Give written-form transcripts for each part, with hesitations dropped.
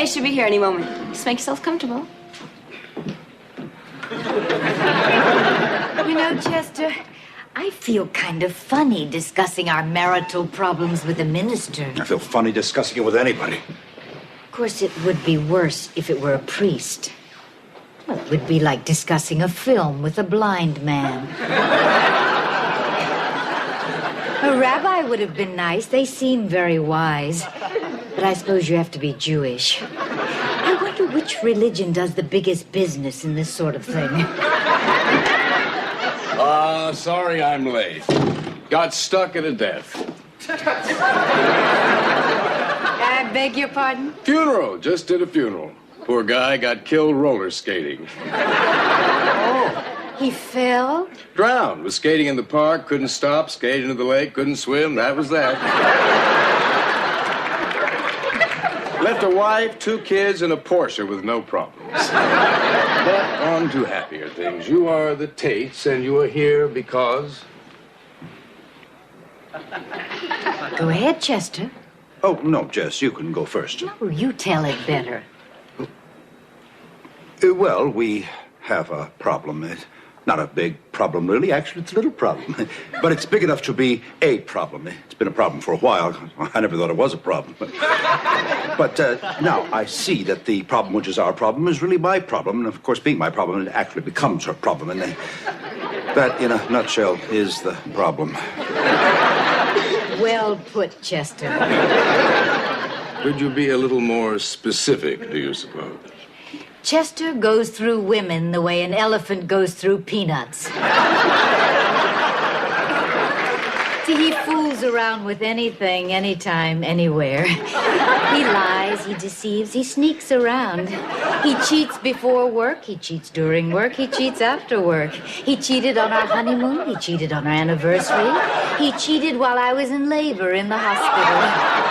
Daddy should be here any moment. Just make yourself comfortable. You know, Chester, I feel kind of funny discussing our marital problems with a minister. I feel funny discussing it with anybody. Of course, it would be worse if it were a priest. Well, it would be like discussing a film with a blind man. A rabbi would have been nice. They seem very wise. But I suppose you have to be Jewish. I wonder which religion does the biggest business in this sort of thing. Sorry I'm late. Got stuck at a death. I beg your pardon? Funeral. Just did a funeral. Poor guy got killed roller skating. Oh, he fell? Drowned. Was skating in the park, couldn't stop, skated into the lake, couldn't swim. That was that. Left a wife, 2 kids, and a Porsche with no problems. But on to happier things. You are the Tates, and you are here because... Go ahead, Chester. Oh, no, Jess, you can go first. No, you tell it better. Well, we have a problem. It's not a big problem, really. Actually, it's a little problem. But it's big enough to be a problem. It's been a problem for a while. I never thought it was a problem. But now I see that the problem, which is our problem, is really my problem. And, of course, being my problem, it actually becomes her problem. And that, in a nutshell, is the problem. Well put, Chester. Could you be a little more specific, do you suppose? Chester goes through women the way an elephant goes through peanuts. See, he fools around with anything, anytime, anywhere. He lies, he deceives, he sneaks around. He cheats before work, he cheats during work, he cheats after work. He cheated on our honeymoon, he cheated on our anniversary. He cheated while I was in labor in the hospital.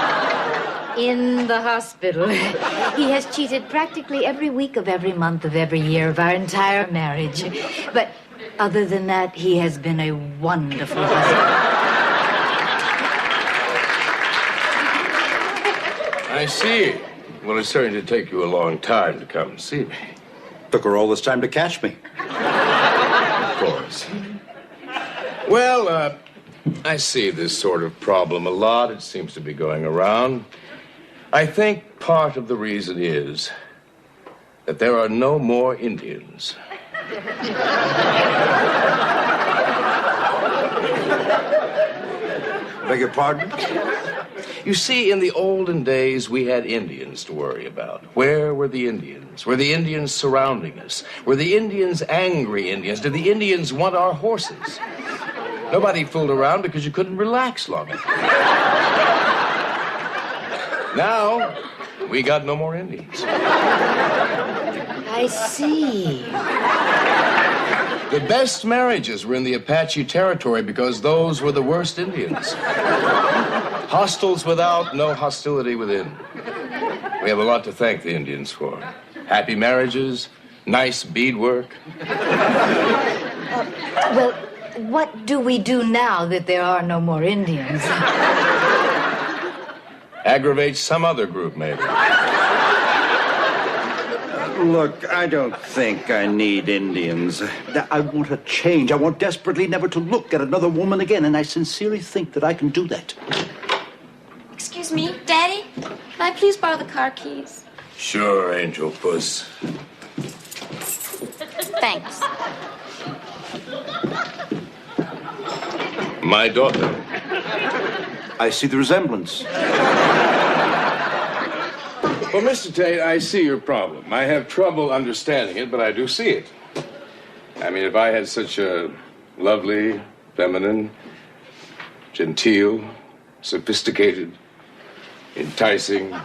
In the hospital. He has cheated practically every week of every month of every year of our entire marriage. But other than that, he has been a wonderful husband. I see. Well, it's starting to take you a long time to come and see me. Took her all this time to catch me. Of course. Well, I see this sort of problem a lot. It seems to be going around. I think part of the reason is that there are no more Indians. Beg your pardon? You see, in the olden days, we had Indians to worry about. Where were the Indians? Were the Indians surrounding us? Were the Indians angry Indians? Did the Indians want our horses? Nobody fooled around because you couldn't relax long enough. Now, we got no more Indians. I see. The best marriages were in the Apache territory because those were the worst Indians. Hostiles without, no hostility within. We have a lot to thank the Indians for. Happy marriages, nice beadwork. Well, what do we do now that there are no more Indians? Aggravate some other group, maybe. Look, I don't think I need Indians. I want a change. I want desperately never to look at another woman again, and I sincerely think that I can do that. Excuse me, Daddy? Can I please borrow the car keys? Sure, Angel Puss. Thanks. My daughter. I see the resemblance. Well, Mr. Tate, I see your problem. I have trouble understanding it, but I do see it. I mean, if I had such a lovely, feminine, genteel, sophisticated, enticing,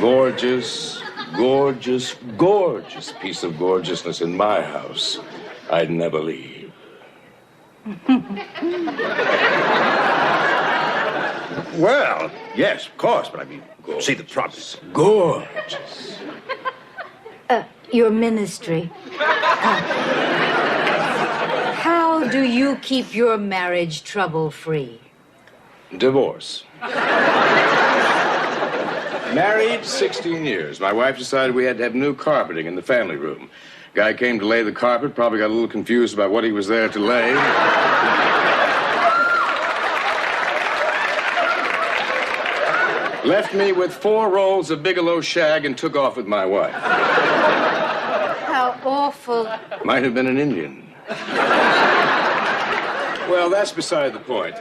gorgeous piece of gorgeousness in my house, I'd never leave. Well, yes, of course, but I mean, see the problem. Gorgeous. Your ministry. How do you keep your marriage trouble-free? Divorce. Married 16 years. My wife decided we had to have new carpeting in the family room. Guy came to lay the carpet, probably got a little confused about what he was there to lay. Left me with 4 rolls of Bigelow shag and took off with my wife. How awful. Might have been an Indian. Well, that's beside the point.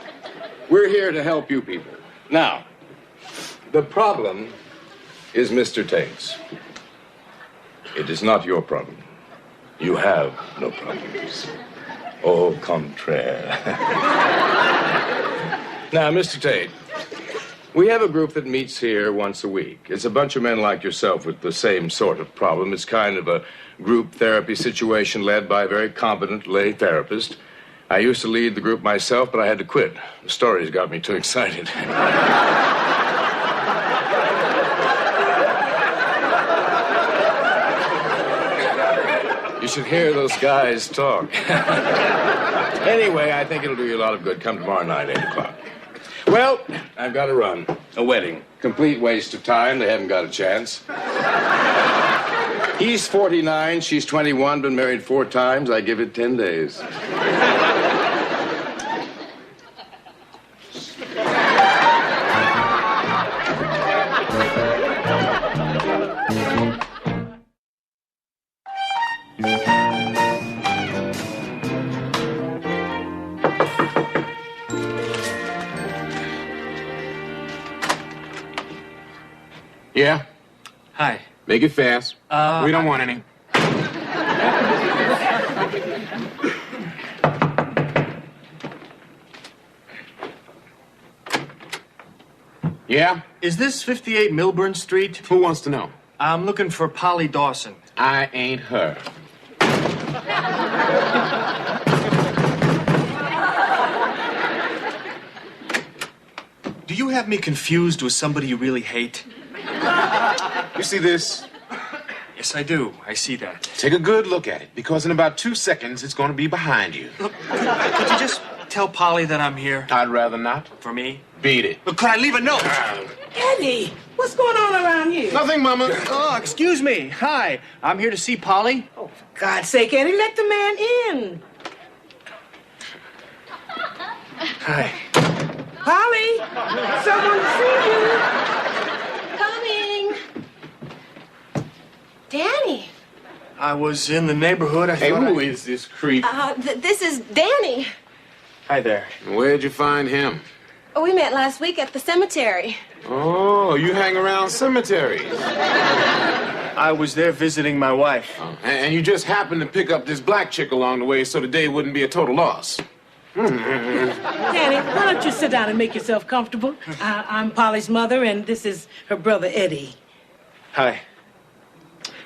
We're here to help you people. Now, the problem is Mr. Tate's. It is not your problem. You have no problems. Au contraire. Now, Mr. Tate, we have a group that meets here once a week. It's a bunch of men like yourself with the same sort of problem. It's kind of a group therapy situation led by a very competent lay therapist. I used to lead the group myself, but I had to quit. The stories got me too excited. You should hear those guys talk. Anyway, I think it'll do you a lot of good. Come tomorrow night, 8 o'clock. Well, I've got to run. A wedding. Complete waste of time. They haven't got a chance. He's 49, she's 21, been married 4 times. I give it 10 days. Yeah? Hi. Make it fast. We don't want any. Yeah? Is this 58 Milburn Street? Who wants to know? I'm looking for Polly Dawson. I ain't her. Do you have me confused with somebody you really hate? You see this? Yes, I do. I see that. Take a good look at it, because in about 2 seconds, it's going to be behind you. Look, could you just tell Polly that I'm here? I'd rather not. For me? Beat it. Look, could I leave a note? Eddie, what's going on around here? Nothing, Mama. Oh, excuse me. Hi. I'm here to see Polly. Oh, for God's sake, Eddie, let the man in. Hi. Polly, someone to see you. Coming. Danny. I was in the neighborhood. Hey, who is this creep? This is Danny. Hi there. Where'd you find him? Oh, we met last week at the cemetery. Oh, you hang around cemeteries. I was there visiting my wife. Oh, and you just happened to pick up this black chick along the way so the day wouldn't be a total loss. Danny, why don't you sit down and make yourself comfortable? I'm Polly's mother, and this is her brother, Eddie. Hi.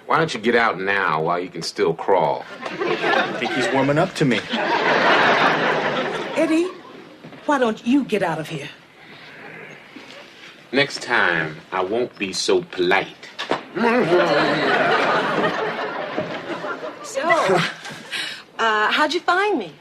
Why don't you get out now while you can still crawl? I think he's warming up to me. Eddie, why don't you get out of here? Next time, I won't be so polite. So, how'd you find me?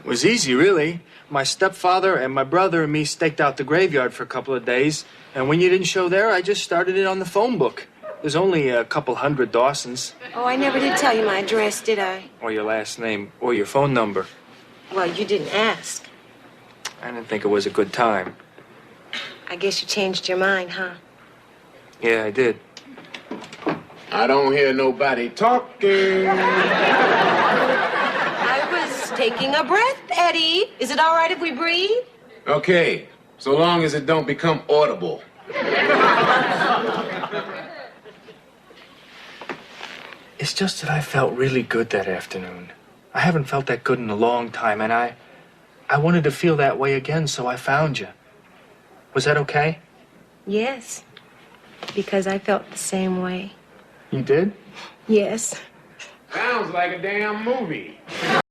It was easy, really. My stepfather and my brother and me staked out the graveyard for a couple of days, and when you didn't show there, I just started it on the phone book. There's only a couple hundred Dawsons. Oh, I never did tell you my address, did I? Or your last name, or your phone number. Well, you didn't ask. I didn't think it was a good time. I guess you changed your mind, huh? Yeah, I did. I don't hear nobody talking. I was taking a breath, Eddie. Is it all right if we breathe? Okay, so long as it don't become audible. It's just that I felt really good that afternoon. I haven't felt that good in a long time, and I wanted to feel that way again, so I found you. Was that okay? Yes. Because I felt the same way. You did? Yes. Sounds like a damn movie.